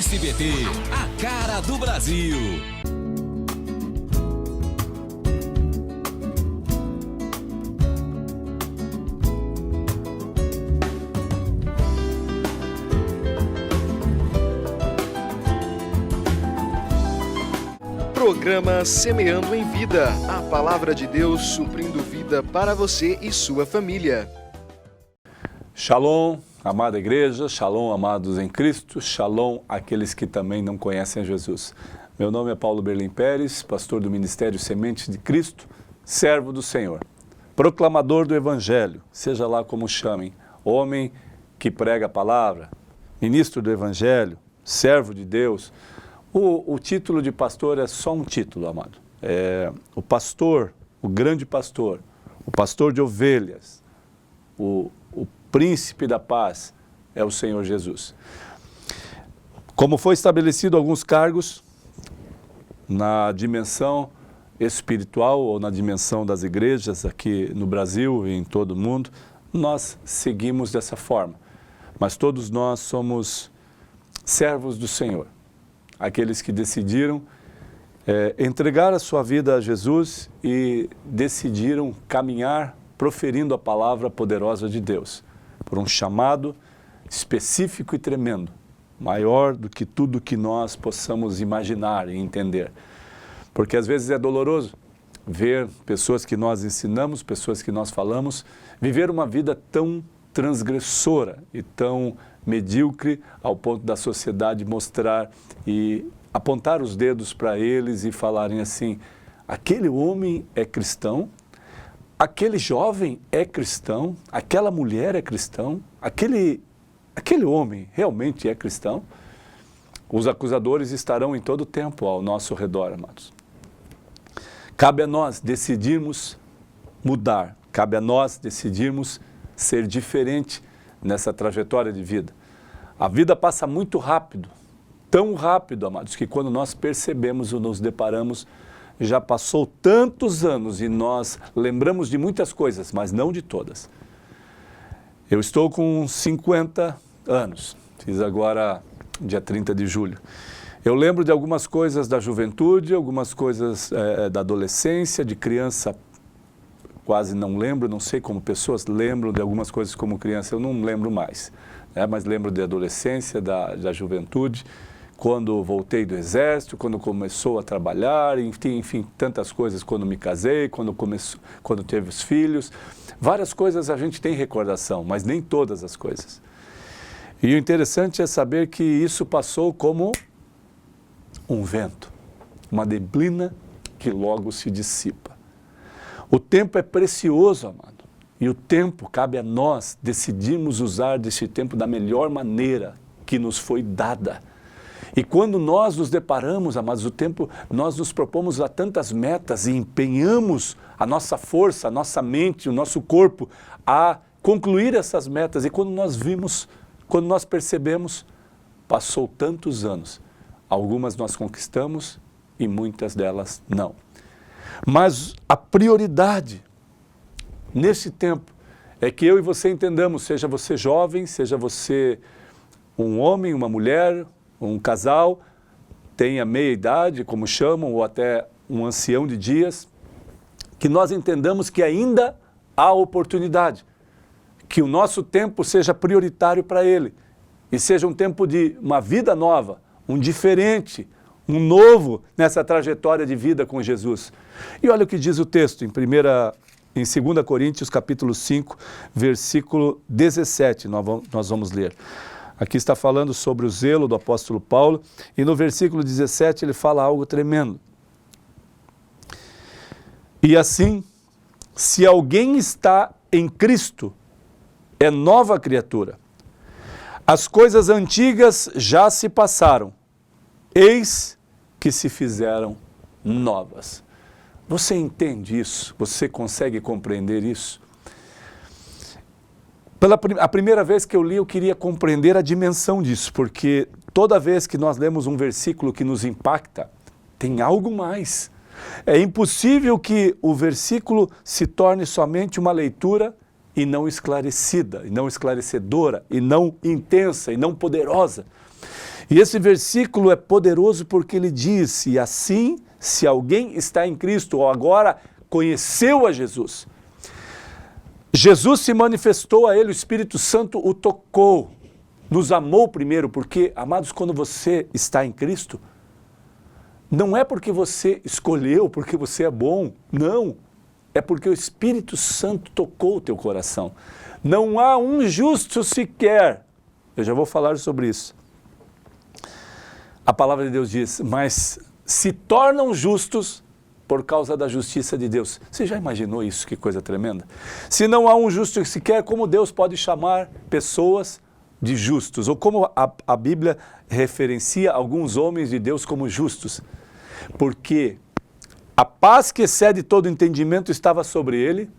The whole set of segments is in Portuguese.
SBT, a cara do Brasil. Programa Semeando em Vida, a palavra de Deus suprindo vida para você e sua família. Shalom, amada igreja, shalom, amados em Cristo, shalom, aqueles que também não conhecem a Jesus. Meu nome é Paulo Berlim Pérez, pastor do Ministério Semente de Cristo, servo do Senhor, proclamador do Evangelho, seja lá como chamem, homem que prega a palavra, ministro do Evangelho, servo de Deus. O título de pastor é só um título, amado. É o pastor, o grande pastor, o pastor de ovelhas, o príncipe da paz é o Senhor Jesus. Como foi estabelecido alguns cargos na dimensão espiritual ou na dimensão das igrejas aqui no Brasil e em todo o mundo, nós seguimos dessa forma. Mas todos nós somos servos do Senhor. Aqueles que decidiram entregar a sua vida a Jesus e decidiram caminhar proferindo a palavra poderosa de Deus, por um chamado específico e tremendo, maior do que tudo que nós possamos imaginar e entender. Porque às vezes é doloroso ver pessoas que nós ensinamos, pessoas que nós falamos, viver uma vida tão transgressora e tão medíocre ao ponto da sociedade mostrar e apontar os dedos para eles e falarem assim: aquele homem é cristão, aquele jovem é cristão, aquela mulher é cristão, aquele homem realmente é cristão. Os acusadores estarão em todo tempo ao nosso redor, amados. Cabe a nós decidirmos mudar, cabe a nós decidirmos ser diferente nessa trajetória de vida. A vida passa muito rápido, tão rápido, amados, que quando nós percebemos ou nos deparamos, já passou tantos anos e nós lembramos de muitas coisas, mas não de todas. Eu estou com 50 anos, fiz agora dia 30 de julho. Eu lembro de algumas coisas da juventude, algumas coisas da adolescência, de criança quase não lembro, não sei como pessoas lembram de algumas coisas como criança, eu não lembro mais, mas lembro de adolescência, da juventude, quando voltei do exército, quando começou a trabalhar, enfim, tantas coisas, quando me casei, quando teve os filhos, várias coisas a gente tem recordação, mas nem todas as coisas. E o interessante é saber que isso passou como um vento, uma neblina que logo se dissipa. O tempo é precioso, amado, e o tempo cabe a nós decidirmos usar desse tempo da melhor maneira que nos foi dada. E quando nós nos deparamos, amados, o tempo, nós nos propomos a tantas metas e empenhamos a nossa força, a nossa mente, o nosso corpo a concluir essas metas. E quando nós percebemos, passou tantos anos. Algumas nós conquistamos e muitas delas não. Mas a prioridade nesse tempo é que eu e você entendamos, seja você jovem, seja você um homem, uma mulher, um casal, tenha meia idade, como chamam, ou até um ancião de dias, que nós entendamos que ainda há oportunidade, que o nosso tempo seja prioritário para ele, e seja um tempo de uma vida nova, um diferente, um novo nessa trajetória de vida com Jesus. E olha o que diz o texto em 2 Coríntios, capítulo 5, versículo 17, nós vamos ler. Aqui está falando sobre o zelo do apóstolo Paulo, e no versículo 17 ele fala algo tremendo. E assim, se alguém está em Cristo, é nova criatura. As coisas antigas já se passaram, eis que se fizeram novas. Você entende isso? Você consegue compreender isso? A primeira vez que eu li, eu queria compreender a dimensão disso, porque toda vez que nós lemos um versículo que nos impacta, tem algo mais. É impossível que o versículo se torne somente uma leitura e não esclarecida, e não esclarecedora, e não intensa, e não poderosa. E esse versículo é poderoso porque ele diz, e assim, se alguém está em Cristo, ou agora conheceu a Jesus, Jesus se manifestou a ele, o Espírito Santo o tocou, nos amou primeiro, porque, amados, quando você está em Cristo, não é porque você escolheu, porque você é bom, não. É porque o Espírito Santo tocou o teu coração. Não há um justo sequer. Eu já vou falar sobre isso. A palavra de Deus diz, mas se tornam justos por causa da justiça de Deus. Você já imaginou isso? Que coisa tremenda. Se não há um justo sequer, como Deus pode chamar pessoas de justos? Ou como a Bíblia referencia alguns homens de Deus como justos? Porque a paz que excede todo entendimento estava sobre ele,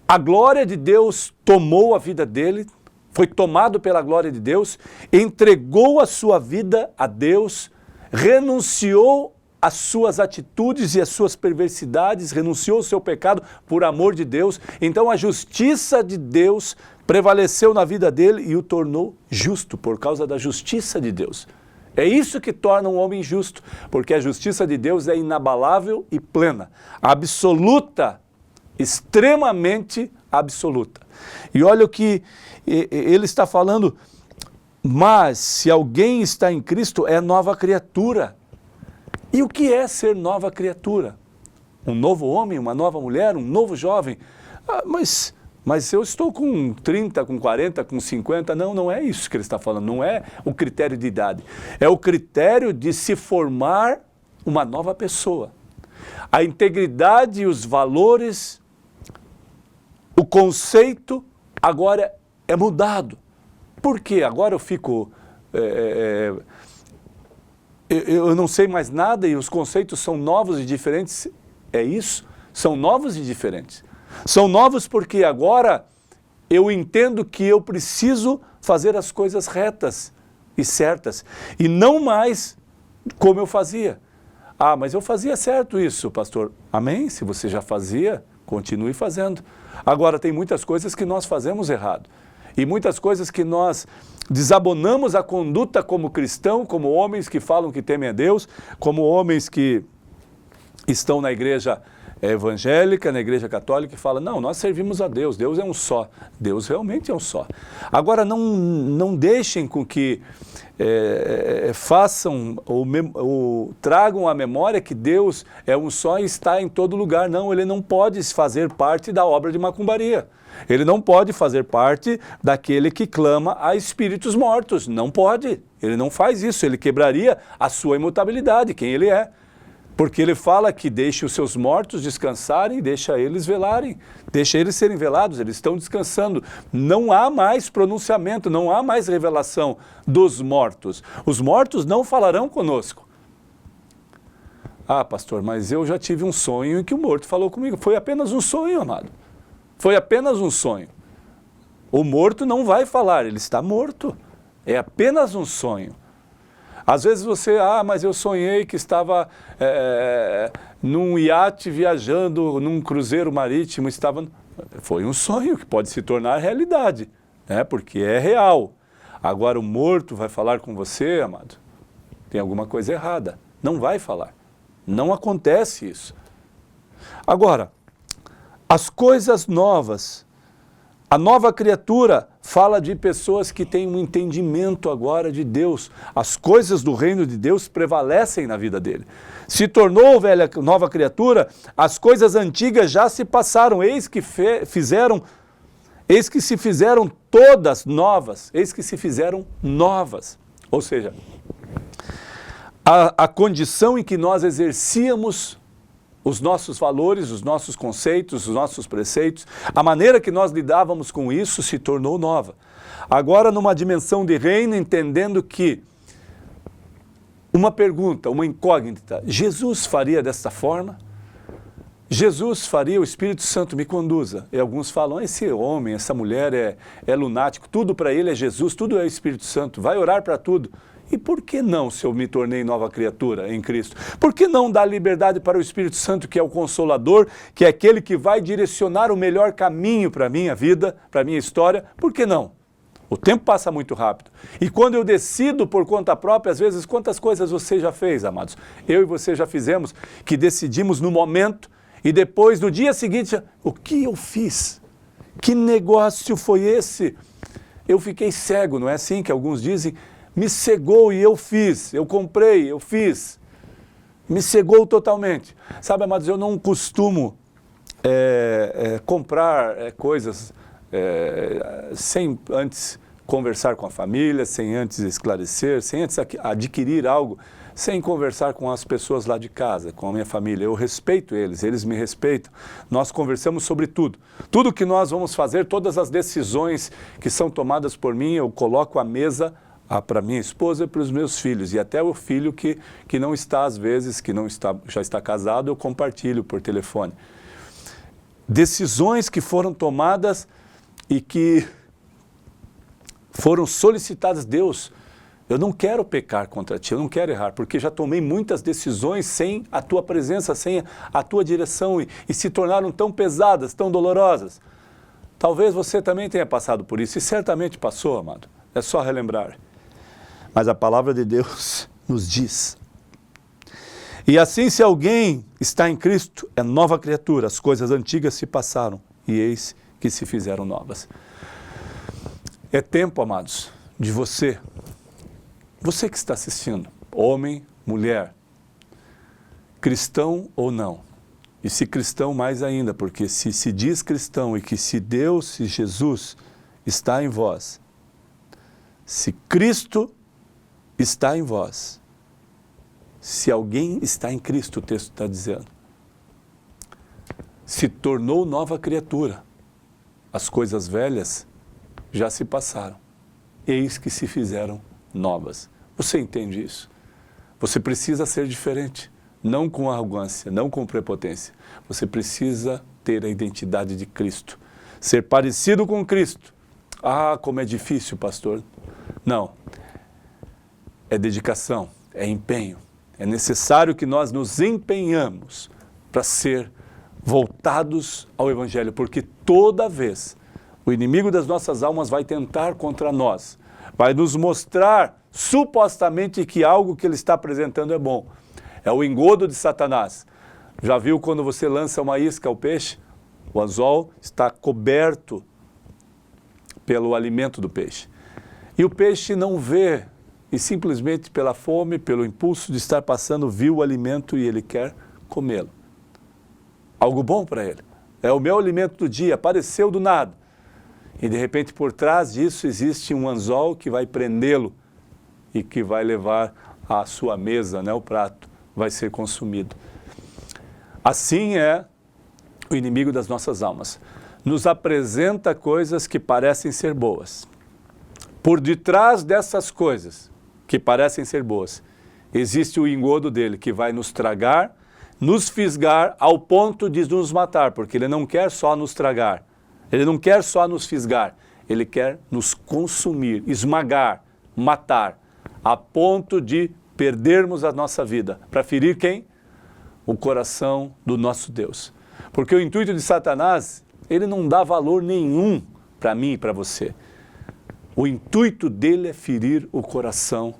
a glória de Deus tomou a vida dele, foi tomado pela glória de Deus, entregou a sua vida a Deus, renunciou às suas atitudes e às suas perversidades, renunciou ao seu pecado por amor de Deus. Então a justiça de Deus prevaleceu na vida dele e o tornou justo por causa da justiça de Deus. É isso que torna um homem justo, porque a justiça de Deus é inabalável e plena, absoluta, extremamente absoluta. E olha o que ele está falando, mas se alguém está em Cristo é nova criatura. E o que é ser nova criatura? Um novo homem, uma nova mulher, um novo jovem? Mas eu estou com 30, com 40, com 50, não é isso que ele está falando, não é o critério de idade. É o critério de se formar uma nova pessoa. A integridade e os valores, o conceito agora é mudado. Por quê? Agora eu fico... eu não sei mais nada e os conceitos são novos e diferentes. É isso? São novos e diferentes. São novos porque agora eu entendo que eu preciso fazer as coisas retas e certas. E não mais como eu fazia. Ah, mas eu fazia certo isso, pastor. Amém? Se você já fazia, continue fazendo. Agora, tem muitas coisas que nós fazemos errado. E muitas coisas que nós desabonamos a conduta como cristão, como homens que falam que temem a Deus, como homens que estão na igreja evangélica, na igreja católica, e fala, não, nós servimos a Deus, Deus é um só. Deus realmente é um só. Agora, não deixem com que façam ou tragam à memória que Deus é um só e está em todo lugar. Não, ele não pode fazer parte da obra de macumbaria. Ele não pode fazer parte daquele que clama a espíritos mortos. Não pode. Ele não faz isso. Ele quebraria a sua imutabilidade, quem ele é. Porque ele fala que deixe os seus mortos descansarem, deixa eles velarem, deixa eles serem velados, eles estão descansando. Não há mais pronunciamento, não há mais revelação dos mortos. Os mortos não falarão conosco. Ah, pastor, mas eu já tive um sonho em que o morto falou comigo. Foi apenas um sonho, amado. Foi apenas um sonho. O morto não vai falar, ele está morto. É apenas um sonho. Às vezes você, mas eu sonhei que estava num iate viajando, num cruzeiro marítimo, foi um sonho que pode se tornar realidade, né? Porque é real. Agora o morto vai falar com você, amado, tem alguma coisa errada, não vai falar, não acontece isso. Agora, as coisas novas, a nova criatura fala de pessoas que têm um entendimento agora de Deus. As coisas do reino de Deus prevalecem na vida dele. Se tornou nova criatura, as coisas antigas já se passaram, eis que se fizeram todas novas, eis que se fizeram novas. Ou seja, a condição em que nós exercíamos os nossos valores, os nossos conceitos, os nossos preceitos, a maneira que nós lidávamos com isso se tornou nova. Agora, numa dimensão de reino, entendendo que uma pergunta, uma incógnita, Jesus faria desta forma? Jesus faria, o Espírito Santo me conduza. E alguns falam, esse homem, essa mulher é lunático, tudo para ele é Jesus, tudo é o Espírito Santo, vai orar para tudo. E por que não, se eu me tornei nova criatura em Cristo? Por que não dar liberdade para o Espírito Santo, que é o Consolador, que é aquele que vai direcionar o melhor caminho para a minha vida, para a minha história? Por que não? O tempo passa muito rápido. E quando eu decido por conta própria, às vezes, quantas coisas você já fez, amados? Eu e você já fizemos, que decidimos no momento e depois, no dia seguinte, o que eu fiz? Que negócio foi esse? Eu fiquei cego, não é assim que alguns dizem? Me cegou e eu fiz, eu comprei, eu fiz. Me cegou totalmente. Sabe, amados, eu não costumo comprar coisas sem antes conversar com a família, sem antes esclarecer, sem antes adquirir algo, sem conversar com as pessoas lá de casa, com a minha família. Eu respeito eles, eles me respeitam. Nós conversamos sobre tudo. Tudo que nós vamos fazer, todas as decisões que são tomadas por mim, eu coloco à mesa para minha esposa e para os meus filhos. E até o filho que não está, às vezes, que não está, já está casado, eu compartilho por telefone. Decisões que foram tomadas e que foram solicitadas. Deus, eu não quero pecar contra ti, eu não quero errar, porque já tomei muitas decisões sem a tua presença, sem a tua direção e se tornaram tão pesadas, tão dolorosas. Talvez você também tenha passado por isso, e certamente passou, amado. É só relembrar. Mas a palavra de Deus nos diz: e assim, se alguém está em Cristo, é nova criatura, as coisas antigas se passaram, e eis que se fizeram novas. É tempo, amados, de você que está assistindo, homem, mulher, cristão ou não, e se cristão mais ainda, porque se diz cristão e que se Deus, se Jesus está em vós, se Cristo está em vós, se alguém está em Cristo, o texto está dizendo, se tornou nova criatura, as coisas velhas já se passaram, eis que se fizeram novas. Você entende isso? Você precisa ser diferente, não com arrogância, não com prepotência. Você precisa ter a identidade de Cristo, ser parecido com Cristo. Ah, como é difícil, pastor. Não, é dedicação, é empenho. É necessário que nós nos empenhamos para ser voltados ao Evangelho, porque toda vez o inimigo das nossas almas vai tentar contra nós, vai nos mostrar supostamente que algo que ele está apresentando é bom. É o engodo de Satanás. Já viu quando você lança uma isca ao peixe? O anzol está coberto pelo alimento do peixe. E o peixe não vê, e simplesmente pela fome, pelo impulso de estar passando, viu o alimento e ele quer comê-lo. Algo bom para ele. É o meu alimento do dia, apareceu do nada. E de repente por trás disso existe um anzol que vai prendê-lo e que vai levar à sua mesa, né, o prato vai ser consumido. Assim é o inimigo das nossas almas. Nos apresenta coisas que parecem ser boas. Por detrás dessas coisas que parecem ser boas, existe o engodo dele que vai nos tragar, nos fisgar ao ponto de nos matar, porque ele não quer só nos tragar, ele não quer só nos fisgar, ele quer nos consumir, esmagar, matar, a ponto de perdermos a nossa vida. Para ferir quem? O coração do nosso Deus. Porque o intuito de Satanás, ele não dá valor nenhum para mim e para você. O intuito dele é ferir o coração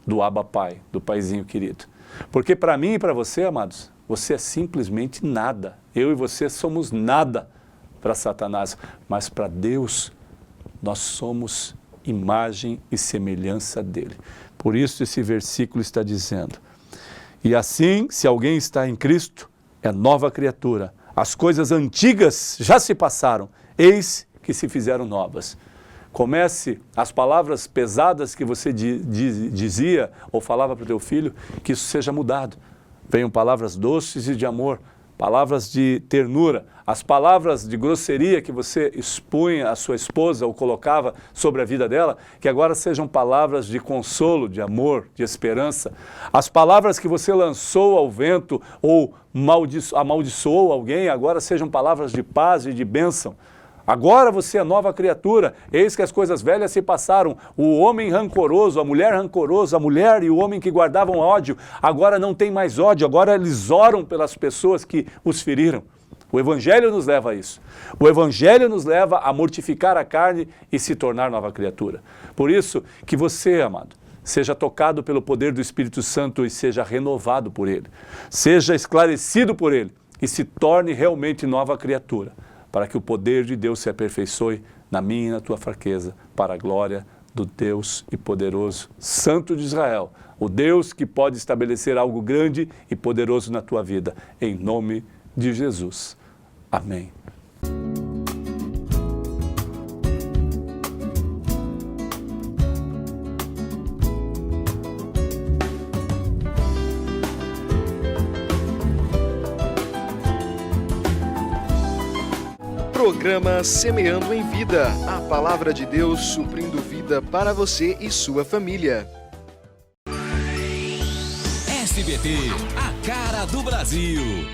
do Abba Pai, do Paizinho querido. Porque para mim e para você, amados, você é simplesmente nada. Eu e você somos nada para Satanás, mas para Deus nós somos imagem e semelhança dele. Por isso esse versículo está dizendo: e assim, se alguém está em Cristo, é nova criatura. As coisas antigas já se passaram, eis que se fizeram novas. Comece as palavras pesadas que você dizia ou falava para o teu filho, que isso seja mudado. Venham palavras doces e de amor, palavras de ternura, as palavras de grosseria que você expunha à sua esposa ou colocava sobre a vida dela, que agora sejam palavras de consolo, de amor, de esperança. As palavras que você lançou ao vento ou amaldiçoou alguém, agora sejam palavras de paz e de bênção. Agora você é nova criatura, eis que as coisas velhas se passaram. O homem rancoroso, a mulher rancorosa, a mulher e o homem que guardavam ódio, agora não tem mais ódio, agora eles oram pelas pessoas que os feriram. O Evangelho nos leva a isso. O Evangelho nos leva a mortificar a carne e se tornar nova criatura. Por isso, que você, amado, seja tocado pelo poder do Espírito Santo e seja renovado por Ele. Seja esclarecido por Ele e se torne realmente nova criatura, para que o poder de Deus se aperfeiçoe na minha e na tua fraqueza, para a glória do Deus e poderoso Santo de Israel, o Deus que pode estabelecer algo grande e poderoso na tua vida, em nome de Jesus. Amém. Programa Semeando em Vida, a palavra de Deus suprindo vida para você e sua família. SBT, a cara do Brasil.